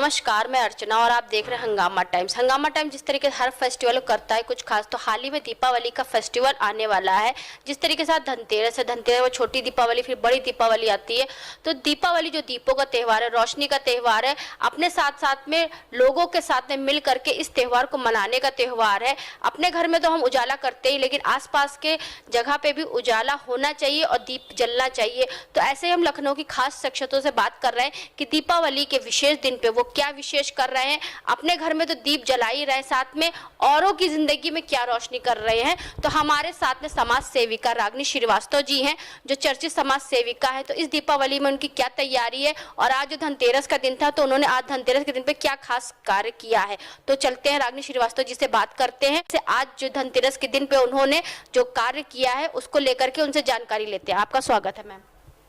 नमस्कार, मैं अर्चना और आप देख रहे हैं हंगामा टाइम्स। हंगामा टाइम्स जिस तरीके से हर फेस्टिवल करता है कुछ खास, तो हाल ही में दीपावली का फेस्टिवल आने वाला है। जिस तरीके से धनतेरस है, धनतेरस वो छोटी दीपावली, फिर बड़ी दीपावली आती है। तो दीपावली जो दीपों का त्यौहार है, रोशनी का त्यौहार है, अपने साथ साथ में लोगों के साथ में मिल करके इस त्यौहार को मनाने का त्यौहार है। अपने घर में तो हम उजाला करते ही, लेकिन आसपास के जगह पे भी उजाला होना चाहिए और दीप जलना चाहिए। तो ऐसे ही हम लखनऊ की खास शख्सियतों से बात कर रहे हैं कि दीपावली के विशेष दिन पे वो क्या विशेष कर रहे हैं। अपने घर में तो दीप जला ही रहे, साथ में औरों की जिंदगी में क्या रोशनी कर रहे हैं। तो हमारे साथ में समाज सेविका रागिनी श्रीवास्तव जी हैं, जो चर्चित समाज सेविका है। तो इस दीपावली में उनकी क्या तैयारी है और आज जो धनतेरस का दिन था, तो उन्होंने आज धनतेरस के दिन पे क्या खास कार्य किया है। तो चलते हैं रागिनी श्रीवास्तव जी से बात करते हैं। आज जो धनतेरस के दिन पे उन्होंने जो कार्य किया है उसको लेकर के उनसे जानकारी लेते हैं। आपका स्वागत है मैम।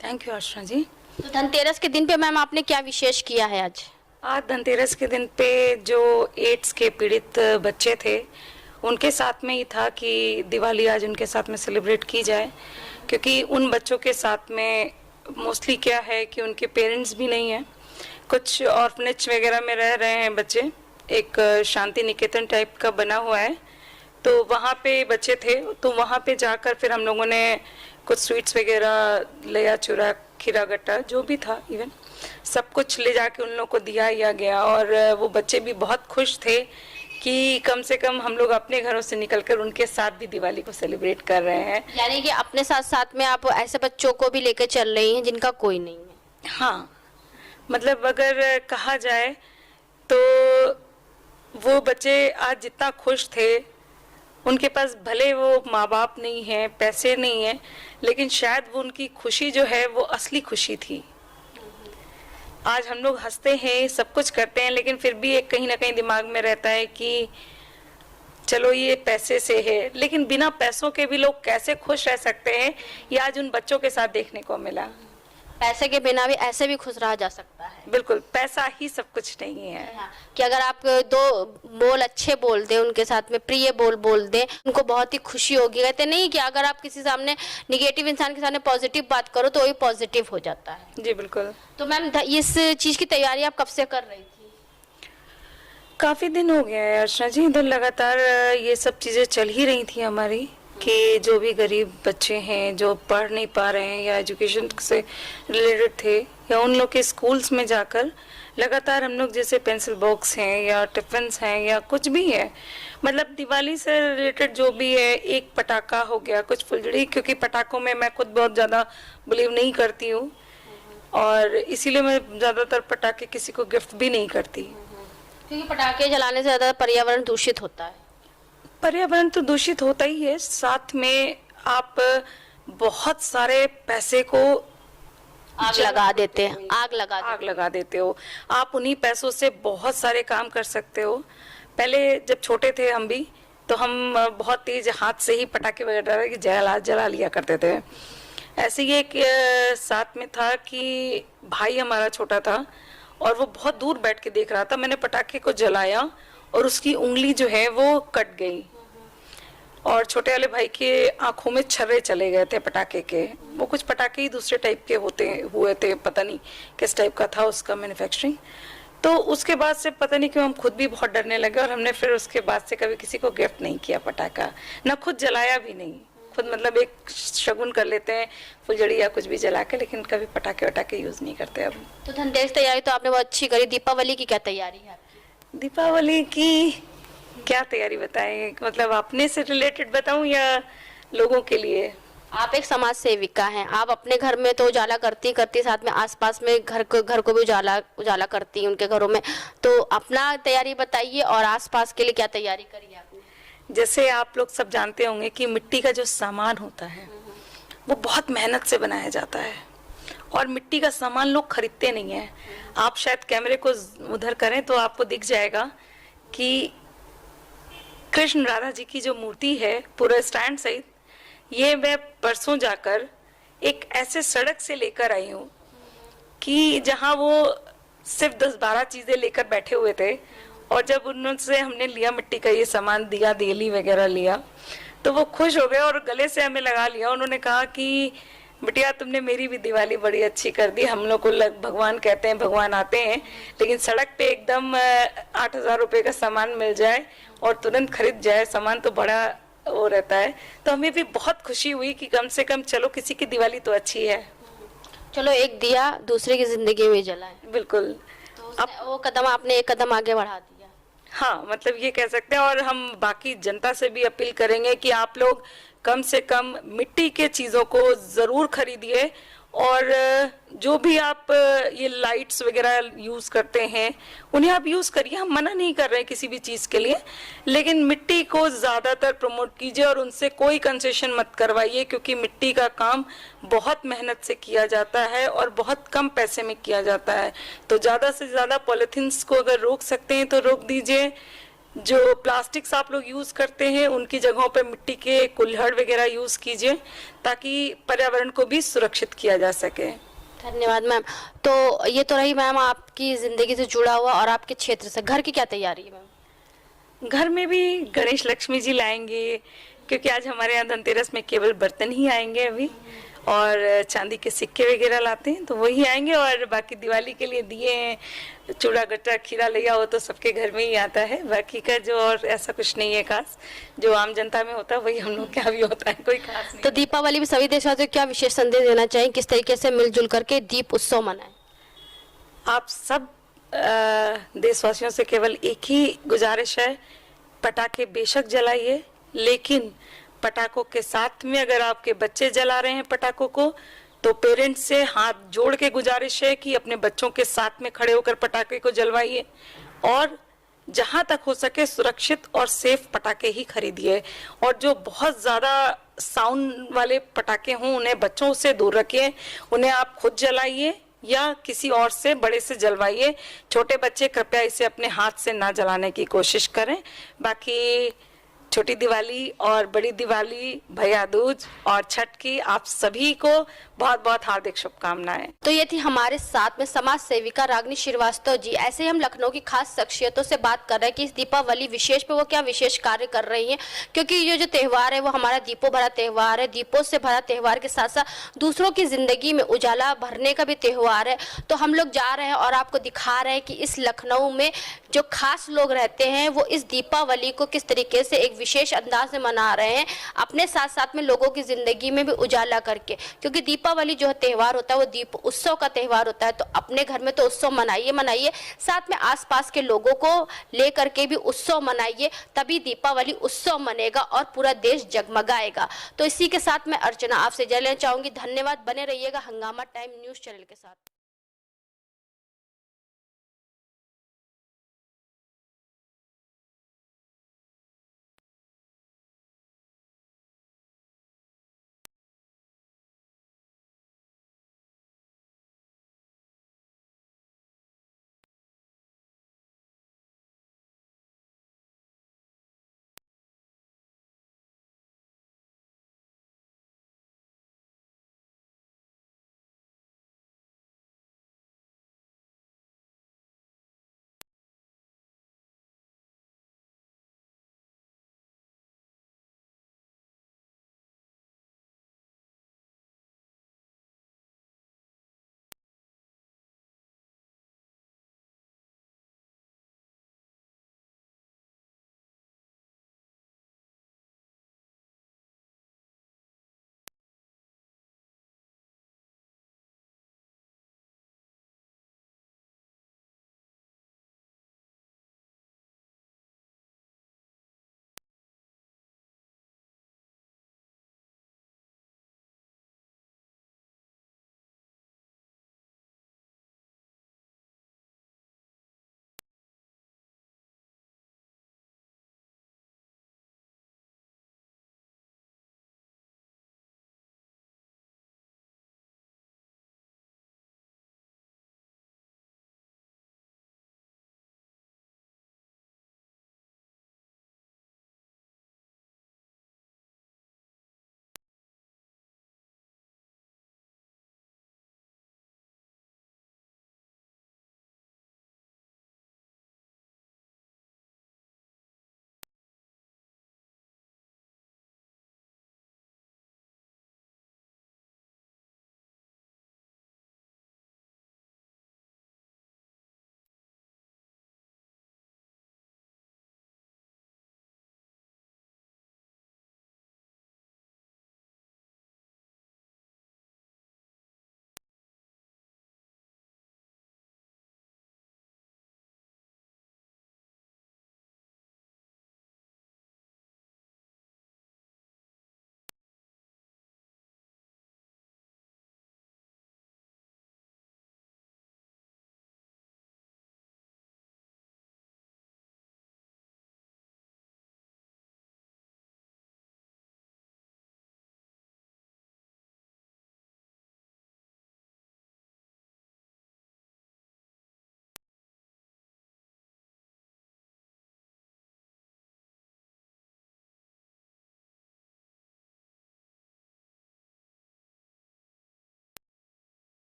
थैंक यू अर्चना जी। तो धनतेरस के दिन पे मैम आपने क्या विशेष किया है आज धनतेरस के दिन पे जो एड्स के पीड़ित बच्चे थे उनके साथ में ही था कि दिवाली आज उनके साथ में सेलिब्रेट की जाए, क्योंकि उन बच्चों के साथ में मोस्टली क्या है कि उनके पेरेंट्स भी नहीं हैं, कुछ ऑर्फनेज वगैरह में रह रहे हैं बच्चे। एक शांति निकेतन टाइप का बना हुआ है, तो वहाँ पे बच्चे थे। तो वहाँ पे जाकर फिर हम लोगों ने कुछ स्वीट्स वगैरह लिया, चूरा, खीरा गट्टा जो भी था, इवन सब कुछ ले जाके उन लोगों को दिया गया। और वो बच्चे भी बहुत खुश थे कि कम से कम हम लोग अपने घरों से निकलकर उनके साथ भी दिवाली को सेलिब्रेट कर रहे हैं। यानी कि अपने साथ साथ में आप ऐसे बच्चों को भी लेकर चल रही हैं जिनका कोई नहीं है। हाँ, मतलब अगर कहा जाए तो वो बच्चे आज जितना खुश थे, उनके पास भले वो माँ बाप नहीं है, पैसे नहीं है, लेकिन शायद वो उनकी खुशी जो है वो असली खुशी थी। आज हम लोग हंसते हैं, सब कुछ करते हैं, लेकिन फिर भी एक कहीं ना कहीं दिमाग में रहता है कि चलो ये पैसे से है, लेकिन बिना पैसों के भी लोग कैसे खुश रह सकते हैं, ये आज उन बच्चों के साथ देखने को मिला। पैसे के बिना भी ऐसे भी खुश रहा जा सकता है। बिल्कुल, पैसा ही सब कुछ नहीं है। हाँ, कि अगर आप दो बोल अच्छे बोल दें, उनके साथ में प्रिय बोल दें, उनको बहुत ही खुशी होगी। कहते नहीं कि अगर आप किसी सामने निगेटिव इंसान के सामने पॉजिटिव बात करो तो वही पॉजिटिव हो जाता है। जी बिल्कुल। तो मैम इस चीज की तैयारी आप कब से कर रही थी? काफी दिन हो गया है अर्चना जी, इधर लगातार ये सब चीजें चल ही रही थी हमारी, कि जो भी गरीब बच्चे हैं जो पढ़ नहीं पा रहे हैं या एजुकेशन से रिलेटेड थे, या उन लोग के स्कूल्स में जाकर लगातार हम लोग जैसे पेंसिल बॉक्स हैं या टिफिन्स हैं या कुछ भी है, मतलब दिवाली से रिलेटेड जो भी है, एक पटाखा हो गया, कुछ फुलझड़ी, क्योंकि पटाखों में मैं खुद बहुत ज़्यादा बिलीव नहीं करती हूँ और इसीलिए मैं ज़्यादातर पटाखे किसी को गिफ्ट भी नहीं करती, क्योंकि पटाखे जलाने से ज़्यादा पर्यावरण दूषित होता है। पर्यावरण तो दूषित होता ही है, साथ में आप बहुत सारे पैसे को आग लगा देते हैं, आग लगा देते हो। आप उन्हीं पैसों से बहुत सारे काम कर सकते हो। पहले जब छोटे थे हम भी, तो हम बहुत तेज हाथ से ही पटाखे वगैरह जला लिया करते थे। ऐसे ही एक साथ में था कि भाई हमारा छोटा था और वो बहुत दूर बैठ के देख रहा था। मैंने पटाखे को जलाया और उसकी उंगली जो है वो कट गई और छोटे वाले भाई के आंखों में छर्रे चले गए थे पटाखे के। वो कुछ पटाखे ही दूसरे टाइप के हुए थे, पता नहीं किस टाइप का था उसका मैन्युफैक्चरिंग। तो उसके बाद से पता नहीं क्यों हम खुद भी बहुत डरने लगे और हमने फिर उसके बाद से कभी किसी को गिफ्ट नहीं किया पटाखा, ना खुद जलाया भी नहीं। खुद मतलब एक शगुन कर लेते हैं फुलझड़ी या कुछ भी जला के, लेकिन कभी पटाखे वटाखे यूज नहीं करते अब। तो धनतेरस तैयारी तो आपने बहुत अच्छी करी। दीपावली की क्या तैयारी है आपकी? दीपावली की क्या तैयारी बताएं, मतलब अपने से रिलेटेड बताऊं या लोगों के लिए? आप एक समाज सेविका हैं, आप अपने घर में तो उजाला करती साथ में आसपास में घर को भी उजाला करती हैं उनके घरों में। तो अपना तैयारी बताइए और आसपास के लिए क्या तैयारी करी आपने? जैसे आप लोग सब जानते होंगे कि मिट्टी का जो सामान होता है वो बहुत मेहनत से बनाया जाता है और मिट्टी का सामान लोग खरीदते नहीं है। आप शायद कैमरे को उधर करें तो आपको दिख जाएगा कि कृष्ण राधा जी की जो मूर्ति है पूरा स्टैंड सहित, ये मैं परसों जाकर एक ऐसे सड़क से लेकर आई हूँ कि जहाँ वो सिर्फ 10-12 चीजें लेकर बैठे हुए थे और जब उनसे हमने लिया मिट्टी का ये सामान दिया, देली वगैरह लिया, तो वो खुश हो गए और गले से हमें लगा लिया। उन्होंने कहा कि बिटिया तुमने मेरी भी दिवाली बड़ी अच्छी कर दी। हम लोग को भगवान कहते हैं, भगवान आते हैं, लेकिन सड़क पे एकदम 8,000 रुपए का सामान मिल जाए और तुरंत खरीद जाए सामान तो बड़ा वो रहता है। तो हमें भी बहुत खुशी हुई कि कम से कम चलो किसी की दिवाली तो अच्छी है। चलो एक दिया दूसरे की जिंदगी में जला है, बिल्कुल। तो अब वो कदम आपने एक कदम आगे बढ़ा दिया। हाँ, मतलब ये कह सकते हैं। और हम बाकी जनता से भी अपील करेंगे कि आप लोग कम से कम मिट्टी के चीज़ों को ज़रूर खरीदिए। और जो भी आप ये लाइट्स वगैरह यूज़ करते हैं उन्हें आप यूज़ करिए, हम मना नहीं कर रहे हैं किसी भी चीज़ के लिए, लेकिन मिट्टी को ज़्यादातर प्रमोट कीजिए और उनसे कोई कंसेशन मत करवाइए, क्योंकि मिट्टी का काम बहुत मेहनत से किया जाता है और बहुत कम पैसे में किया जाता है। तो ज़्यादा से ज़्यादा पॉलीथीन्स को अगर रोक सकते हैं तो रोक दीजिए। जो प्लास्टिक्स आप लोग यूज करते हैं उनकी जगहों पे मिट्टी के कुल्हड़ वगैरह यूज कीजिए, ताकि पर्यावरण को भी सुरक्षित किया जा सके। धन्यवाद मैम। तो ये तो रही मैम आपकी जिंदगी से जुड़ा हुआ और आपके क्षेत्र से। घर की क्या तैयारी है मैम? घर में भी गणेश लक्ष्मी जी लाएंगे, क्योंकि आज हमारे यहाँ धनतेरस में केवल बर्तन ही आएंगे अभी, और चांदी के सिक्के वगैरह लाते हैं तो वही आएंगे। और बाकी दिवाली के लिए दिए, चूड़ा गट्टा खीरा लिया हो तो सबके घर में ही आता है। बाकी का जो और ऐसा कुछ नहीं है खास, जो आम जनता में होता है वही हम लोग क्या भी होता है, कोई खास नहीं। तो दीपावली में सभी देशवासियों को क्या विशेष संदेश देना चाहिए, किस तरीके से मिलजुल करके दीप उत्सव मनाएं? आप सब देशवासियों से केवल एक ही गुजारिश है, पटाखे बेशक जलाइए, लेकिन पटाखों के साथ में अगर आपके बच्चे जला रहे हैं पटाखों को, तो पेरेंट्स से हाथ जोड़ के गुजारिश है कि अपने बच्चों के साथ में खड़े होकर पटाखे को जलवाइए और जहां तक हो सके सुरक्षित और सेफ पटाखे ही खरीदिए। और जो बहुत ज्यादा साउंड वाले पटाखे हों उन्हें बच्चों से दूर रखिए, उन्हें आप खुद जलाइए या किसी और से बड़े से जलवाइए। छोटे बच्चे कृपया इसे अपने हाथ से ना जलाने की कोशिश करें। बाकी छोटी दिवाली और बड़ी दिवाली, भैया दूज और छठ की आप सभी को बहुत बहुत हार्दिक शुभकामनाएं। तो ये थी हमारे साथ में समाज सेविका रागिनी श्रीवास्तव जी। ऐसे ही हम लखनऊ की खास शख्सियतों से बात कर रहे हैं कि इस दीपावली विशेष पे वो क्या विशेष कार्य कर रही हैं, क्योंकि ये जो त्यौहार है वो हमारा दीपों भरा त्यौहार है। दीपों से भरा त्यौहार के साथ साथ दूसरों की जिंदगी में उजाला भरने का भी त्यौहार है। तो हम लोग जा रहे हैं और आपको दिखा रहे हैं कि इस लखनऊ में जो खास लोग रहते हैं वो इस दीपावली को किस तरीके से एक विशेष अंदाज में मना रहे हैं, अपने साथ साथ में लोगों की जिंदगी में भी उजाला करके। क्योंकि दीपावली जो त्यौहार होता है वो दीप उत्सव का त्यौहार होता है। तो अपने घर में तो उत्सव मनाइए मनाइए, साथ में आसपास के लोगों को लेकर के भी उत्सव मनाइए, तभी दीपावली उत्सव मनेगा और पूरा देश जगमगाएगा। तो इसी के साथ मैं अर्चना आपसे जय लेना चाहूंगी। धन्यवाद, बने रहिएगा हंगामा टाइम न्यूज चैनल के साथ।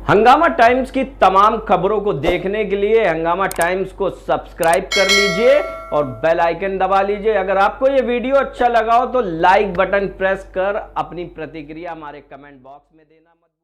हंगामा टाइम्स की तमाम खबरों को देखने के लिए हंगामा टाइम्स को सब्सक्राइब कर लीजिए और बेल आइकन दबा लीजिए। अगर आपको ये वीडियो अच्छा लगा हो तो लाइक बटन प्रेस कर अपनी प्रतिक्रिया हमारे कमेंट बॉक्स में देना मत भूलिए।